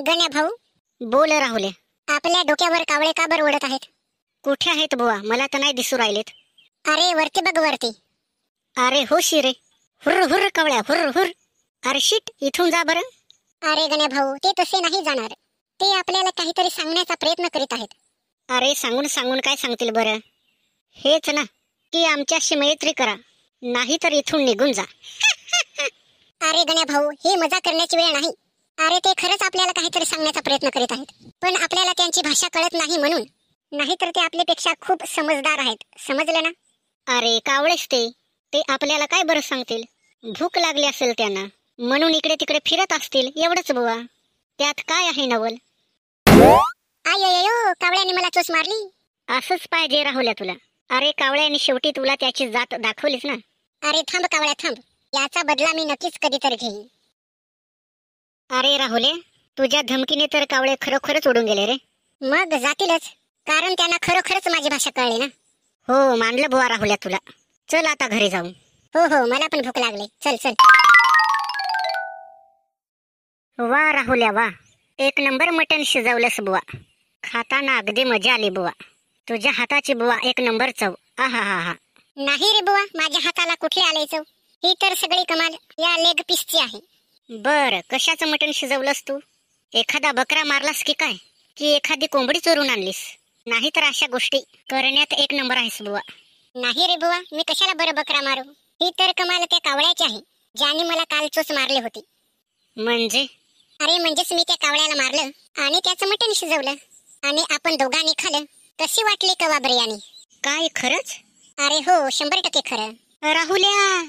गण्या भाऊ, बोल राहुले. आपल्या डोक्यावर कावळे का बर उडत आहेत? कुठे आहेत बुवा? मला तर नाही दिसू राहिलेत. अरे वरती बघ, वरती. अरे हो शिरे, हुर्र हुर्र कावळ्या, हुर्र हुर्र. अरे शिट, इथून जा बरं. अरे गण्या भाऊ, ते तसे नाही जाणार. ते आपल्याला काहीतरी सांगण्याचा प्रयत्न करीत आहेत. अरे सांगून सांगून काय सांगतील बरं? हेच ना की आमच्याशी मैत्री करा, नाही तर इथून निघून जा. अरे गण्या भाऊ, ही मजा करण्याची वेळ नाही. अरे ते खरंच आपल्याला काहीतरी सांगण्याचा प्रयत्न करीत आहेत, पण आपल्याला त्यांची भाषा कळत नाही म्हणून. नाहीतर ते आपल्यापेक्षा खूप समजदार आहेत, समजलं ना? अरे कावळेच ते आपल्याला काय बरं सांगतील? भूक लागली असेल त्यांना, म्हणून इकडे तिकडे फिरत असतील, एवढंच बुवा. त्यात काय आहे नवल? आयो, कावळ्याने मला चोच मारली. असंच पाहिजे राहुल्या तुला. अरे कावळ्याने शेवटी तुला त्याची जात दाखवलीच ना. अरे थांब कावळ्या, थांब. याचा बदला मी नक्कीच कधीतरी घेईन. अरे राहुले, तुझ्या धमकीने तर कावळे खरोखरच उडून गेले रे. मग जातीलच, कारण त्यांना खरोखरच माझी भाषा कळली ना. हो मानलं बुवा राहुल्या तुला. चल आता घरी जाऊ. हो, मला पण भूक लागली. चल चल. वा राहुल्या वा, एक नंबर मटण शिजवलंस बुवा. खाताना अगदी मजा आली बुवा. तुझ्या हाताची बुवा एक नंबर चव. आहा हा हा. नाही रे बुवा, माझ्या हाताला कुठे आले चव? ही तर सगळी कमाल या लेग पीसची आहे. बर, कशाचं मटण शिजवलंस तू? एखादा बकरा मारलास की काय? की एखादी कोंबडी चोरून आणलीस? नाही तर अशा गोष्टी करण्यात एक नंबर आहेस बुवा. नाही रे बुवा, मी कशाला बरं बकरा मारू? ही तर कमाल त्या कावळ्याची आहे, ज्याने मला काल चोच मारली होती. म्हणजे? अरे म्हणजेच मी त्या कावळ्याला मारलं आणि त्याचं मटण शिजवलं आणि आपण दोघांनी खाल्लं. कशी वाटली कवा बिर्याणी? काय खरंच? अरे हो, 100% खरं. राहुल्या